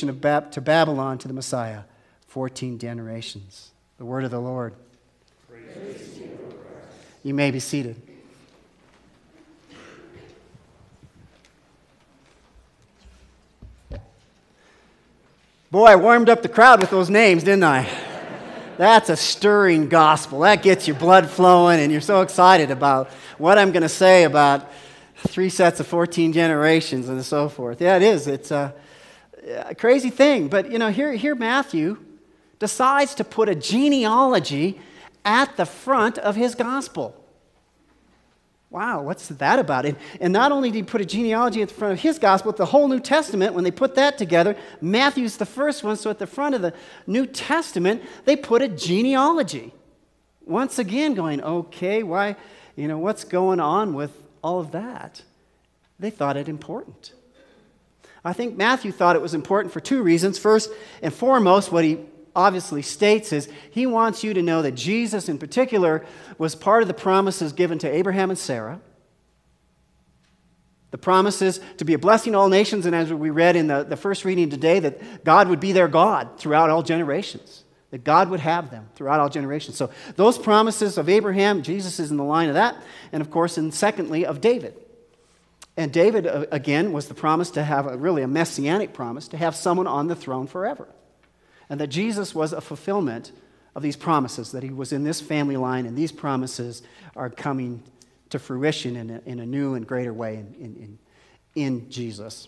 to Babylon to the Messiah, 14 generations. The word of the Lord. Praise you, you may be seated. Boy, I warmed up the crowd with those names, didn't I? That's a stirring gospel. That gets your blood flowing, and you're so excited about what I'm going to say about 3 sets of 14 generations and so forth. Yeah, it is. It's a crazy thing. But, here Matthew decides to put a genealogy at the front of his gospel. Wow, what's that about? And not only did he put a genealogy at the front of his gospel, but the whole New Testament, when they put that together, Matthew's the first one, so at the front of the New Testament, they put a genealogy. Once again going, okay, why, what's going on with all of that? They thought it important. I think Matthew thought it was important for 2 reasons. First and foremost, what he obviously states is he wants you to know that Jesus in particular was part of the promises given to Abraham and Sarah. The promises to be a blessing to all nations, and as we read in the first reading today, that God would be their God throughout all generations. That God would have them throughout all generations. So those promises of Abraham, Jesus is in the line of that, and of course, and secondly, of David. And David, again, was the promise to have a messianic promise, to have someone on the throne forever. And that Jesus was a fulfillment of these promises, that he was in this family line, and these promises are coming to fruition in a new and greater way in Jesus.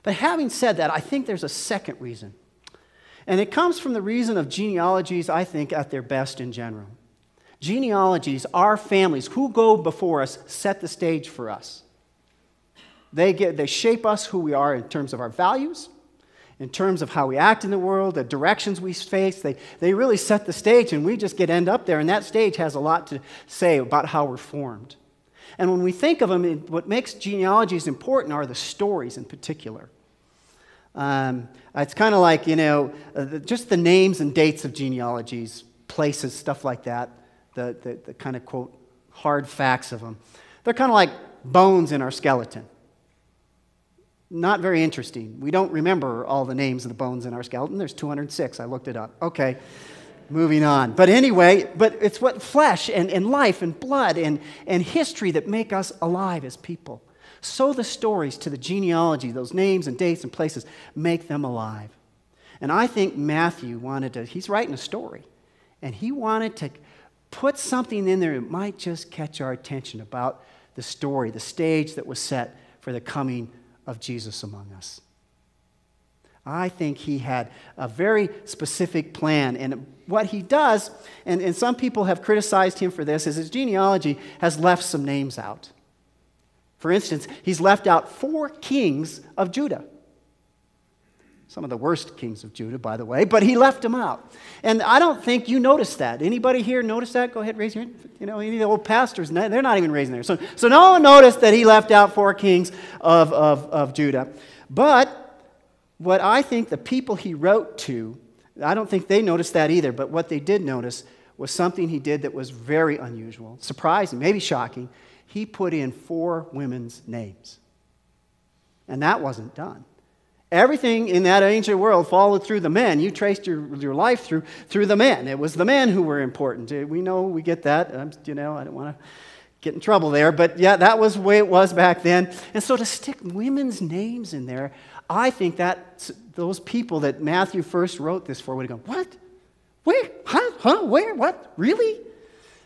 But having said that, I think there's a second reason. And it comes from the reason of genealogies, I think, at their best in general. Genealogies, our families, who go before us, set the stage for us. They shape us who we are in terms of our values, in terms of how we act in the world, the directions we face. They really set the stage, and we just end up there, and that stage has a lot to say about how we're formed. And when we think of them, what makes genealogies important are the stories in particular. It's kind of like, just the names and dates of genealogies, places, stuff like that, the kind of, quote, hard facts of them. They're kind of like bones in our skeleton. Not very interesting. We don't remember all the names of the bones in our skeleton. There's 206. I looked it up. Okay, moving on. But anyway, it's what flesh and life and blood and history that make us alive as people. So the stories to the genealogy, those names and dates and places, make them alive. And I think Matthew he's writing a story, and he wanted to put something in there that might just catch our attention about the story, the stage that was set for the coming of Jesus among us. I think he had a very specific plan, and what he does, and some people have criticized him for this, is his genealogy has left some names out. For instance, he's left out 4 kings of Judah. Some of the worst kings of Judah, by the way, but he left them out. And I don't think you noticed that. Anybody here notice that? Go ahead, raise your hand. Any of the old pastors, they're not even raising there. So no one noticed that he left out 4 kings of Judah. But what I think the people he wrote to, I don't think they noticed that either, but what they did notice was something he did that was very unusual, surprising, maybe shocking. He put in 4 women's names. And that wasn't done. Everything in that ancient world followed through the men. You traced your life through the men. It was the men who were important. We know, we get that. I don't want to get in trouble there. But yeah, that was the way it was back then. And so to stick women's names in there, I think that those people that Matthew first wrote this for would have gone, what? Where? Huh? Where? What? Really?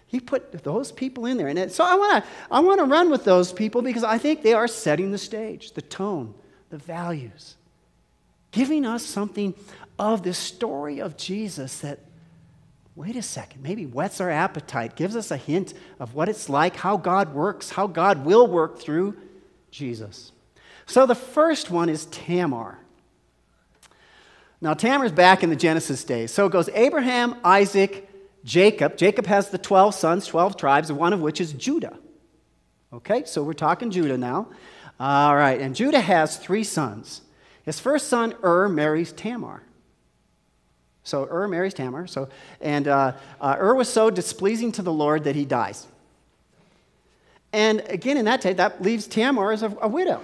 He put those people in there. And so I want to run with those people because I think they are setting the stage, the tone, the values. Giving us something of this story of Jesus that, wait a second, maybe whets our appetite, gives us a hint of what it's like, how God works, how God will work through Jesus. So the first one is Tamar. Now Tamar's back in the Genesis days. So it goes Abraham, Isaac, Jacob. Jacob has the 12 sons, 12 tribes, one of which is Judah. Okay, so we're talking Judah now. All right, and Judah has 3 sons. His first son, marries Tamar. So marries Tamar. And was so displeasing to the Lord that he dies. And again, in that day, that leaves Tamar as a widow.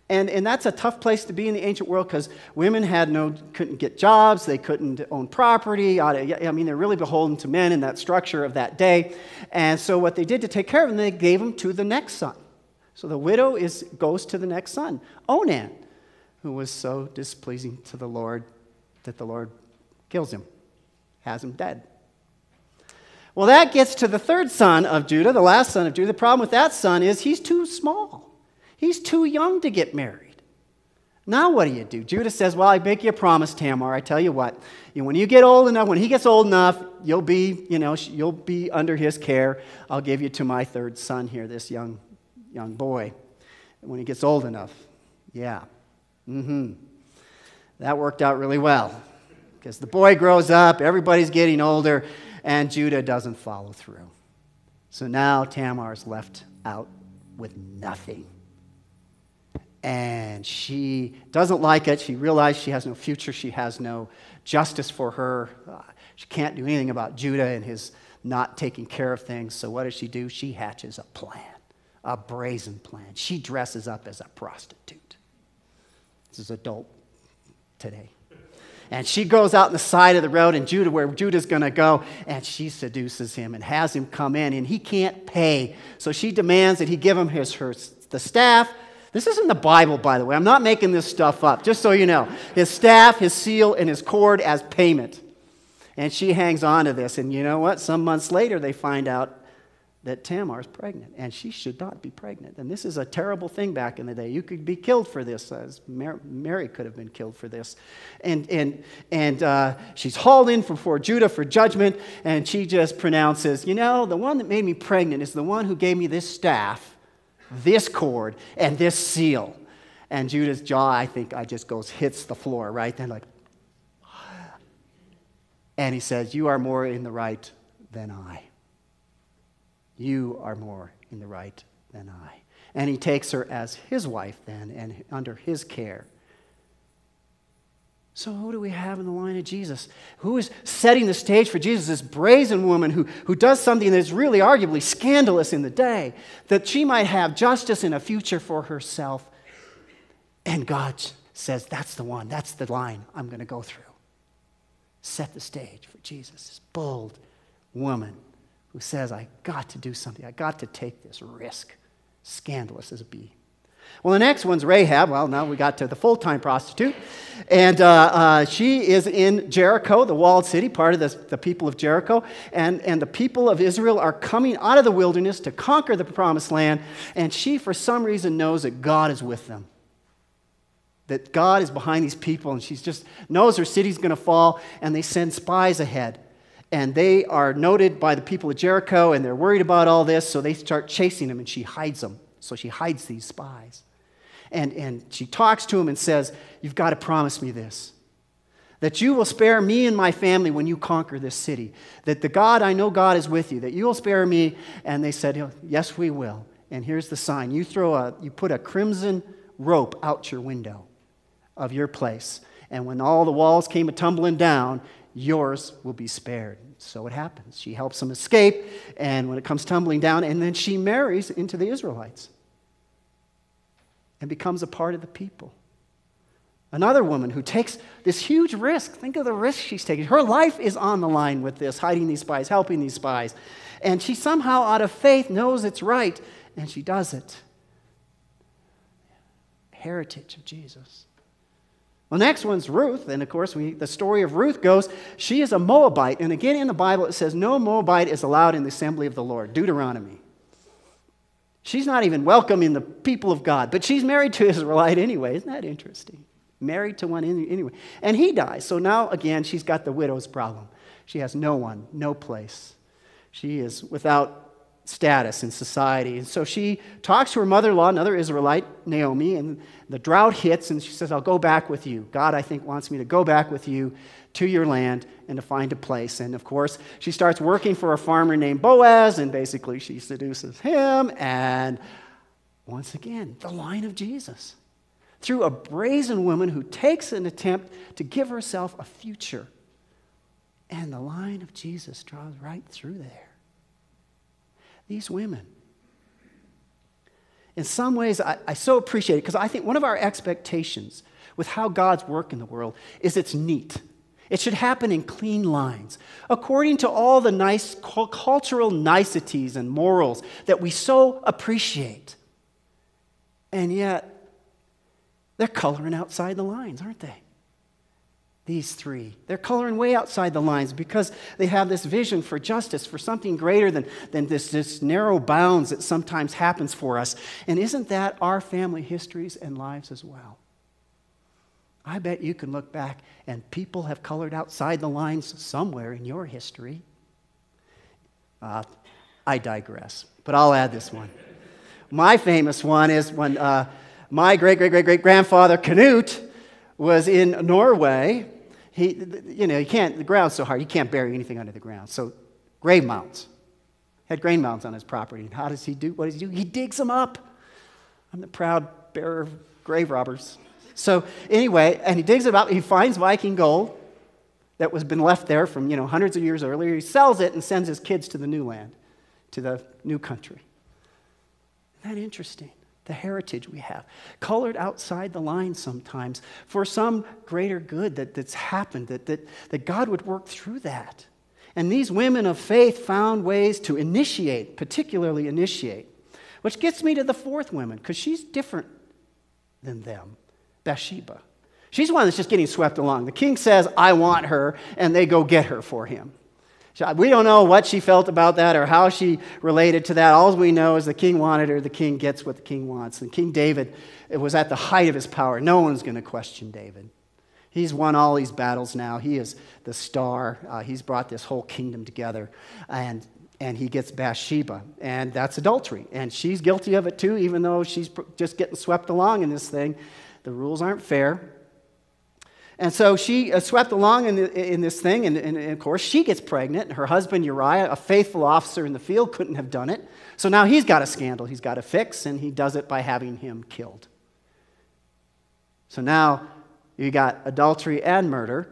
And that's a tough place to be in the ancient world because women couldn't get jobs, they couldn't own property. I mean, they're really beholden to men in that structure of that day. And so what they did to take care of them, they gave them to the next son. So the widow goes to the next son, Onan, who was so displeasing to the Lord that the Lord kills him, has him dead. Well, that gets to the third son of Judah, the last son of Judah. The problem with that son is he's too small. He's too young to get married. Now what do? Judah says, well, I make you a promise, Tamar. I tell you what, when you get old enough, when he gets old enough, you'll be under his care. I'll give you to my third son here, this young boy, when he gets old enough. Yeah. That worked out really well because the boy grows up, everybody's getting older, and Judah doesn't follow through. So now Tamar's left out with nothing. And she doesn't like it. She realizes she has no future. She has no justice for her. She can't do anything about Judah and his not taking care of things. So what does she do? She hatches a plan, a brazen plan. She dresses up as a prostitute. This is adult today. And she goes out on the side of the road in Judah, where Judah's going to go, and she seduces him and has him come in, and he can't pay. So she demands that he give him the staff. This isn't the Bible, by the way. I'm not making this stuff up, just so you know. His staff, his seal, and his cord as payment. And she hangs on to this. And you know what? Some months later, they find out that Tamar's pregnant. And she should not be pregnant. And this is a terrible thing back in the day. You could be killed for this, as Mary could have been killed for this. And she's hauled in before Judah for judgment. And she just pronounces, the one that made me pregnant is the one who gave me this staff, this cord, and this seal. And Judah's jaw, I think, hits the floor, right? Then and he says, you are more in the right than I. You are more in the right than I. And he takes her as his wife then, and under his care. So who do we have in the line of Jesus? Who is setting the stage for Jesus? This brazen woman who does something that is really arguably scandalous in the day, that she might have justice and a future for herself. And God says, that's the one, that's the line I'm going to go through. Set the stage for Jesus, this bold woman who says, I got to do something. I got to take this risk, scandalous as it be. Well, the next one's Rahab. Well, now we got to the full-time prostitute. And she is in Jericho, the walled city, part of the people of Jericho. And the people of Israel are coming out of the wilderness to conquer the promised land. And she, for some reason, knows that God is with them. That God is behind these people. And she just knows her city's going to fall. And they send spies ahead. And they are noted by the people of Jericho. And they're worried about all this. So they start chasing them. And she hides them. So she hides these spies. And she talks to him and says, you've got to promise me this, that you will spare me and my family when you conquer this city, that I know God is with you, that you will spare me. And they said, yes, we will. And here's the sign. You put a crimson rope out your window of your place. And when all the walls came tumbling down, yours will be spared. So it happens. She helps them escape. And when it comes tumbling down, and then she marries into the Israelites and becomes a part of the people. Another woman who takes this huge risk. Think of the risk she's taking. Her life is on the line with this, hiding these spies, helping these spies. And she somehow, out of faith, knows it's right, and she does it. Heritage of Jesus. Well, next one's Ruth, and of course, the story of Ruth goes, she is a Moabite, and again in the Bible it says, no Moabite is allowed in the assembly of the Lord, Deuteronomy. She's not even welcome in the people of God, but she's married to an Israelite anyway. Isn't that interesting? Married to one anyway. And he dies. So now, again, she's got the widow's problem. She has no one, no place. She is without status in society. And so she talks to her mother-in-law, another Israelite, Naomi, and the drought hits, and she says, I'll go back with you. God, I think, wants me to go back with you to your land and to find a place. And of course, she starts working for a farmer named Boaz, and basically she seduces him. And once again, the line of Jesus. Through a brazen woman who takes an attempt to give herself a future. And the line of Jesus draws right through there. These women, In some ways, I so appreciate it because I think one of our expectations with how God's work in the world is it's neat. It should happen in clean lines, according to all the nice cultural niceties and morals that we so appreciate. And yet, they're coloring outside the lines, aren't they? These three. They're coloring way outside the lines because they have this vision for justice, for something greater than this narrow bounds that sometimes happens for us. And isn't that our family histories and lives as well? I bet you can look back and people have colored outside the lines somewhere in your history. I digress, but I'll add this one. My famous one is when my great-great-great-great-grandfather Canute was in Norway. The ground's so hard, you can't bury anything under the ground. So grave mounds. Had grave mounds on his property. And how does he do? What does he do? He digs them up. I'm the proud bearer of grave robbers. So anyway, and he digs it up. He finds Viking gold that was been left there from hundreds of years earlier. He sells it and sends his kids to the new land, to the new country. Isn't that interesting? The heritage we have, colored outside the lines sometimes for some greater good that's happened, that God would work through that. And these women of faith found ways to particularly initiate, which gets me to the fourth woman, because she's different than them, Bathsheba. She's the one that's just getting swept along. The king says, I want her, and they go get her for him. We don't know what she felt about that or how she related to that. All we know is the king wanted her. The king gets what the king wants. And King David, it was at the height of his power. No one's going to question David. He's won all these battles now. He is the star. He's brought this whole kingdom together. And he gets Bathsheba. And that's adultery. And she's guilty of it too, even though she's just getting swept along in this thing. The rules aren't fair. And so she swept along in this thing, and of course she gets pregnant, and her husband Uriah, a faithful officer in the field, couldn't have done it. So now he's got a scandal he's got to fix, and he does it by having him killed. So now you got adultery and murder,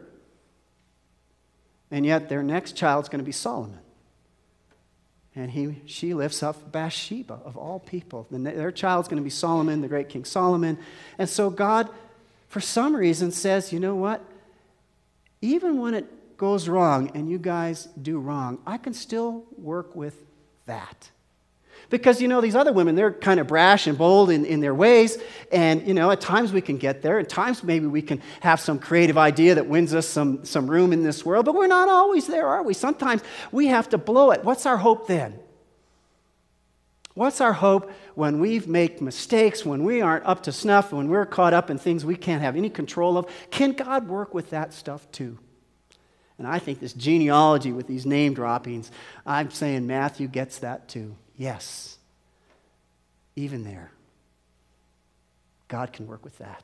and yet their next child's going to be Solomon. And she lifts up Bathsheba, of all people. Their child's going to be Solomon, the great King Solomon. And so God, for some reason, says, you know what? Even when it goes wrong and you guys do wrong, I can still work with that. Because, these other women, they're kind of brash and bold in their ways. And, at times we can get there. At times maybe we can have some creative idea that wins us some room in this world. But we're not always there, are we? Sometimes we have to blow it. What's our hope then? What's our hope when we make mistakes, when we aren't up to snuff, when we're caught up in things we can't have any control of? Can God work with that stuff too? And I think this genealogy with these name droppings, I'm saying Matthew gets that too. Yes, even there, God can work with that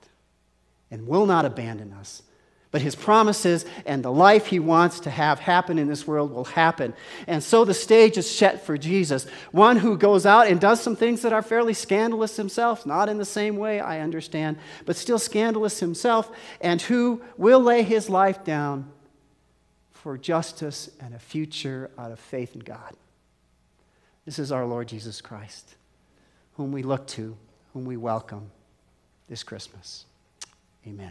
and will not abandon us. But his promises and the life he wants to have happen in this world will happen. And so the stage is set for Jesus, one who goes out and does some things that are fairly scandalous himself, not in the same way, I understand, but still scandalous himself, and who will lay his life down for justice and a future out of faith in God. This is our Lord Jesus Christ, whom we look to, whom we welcome this Christmas. Amen.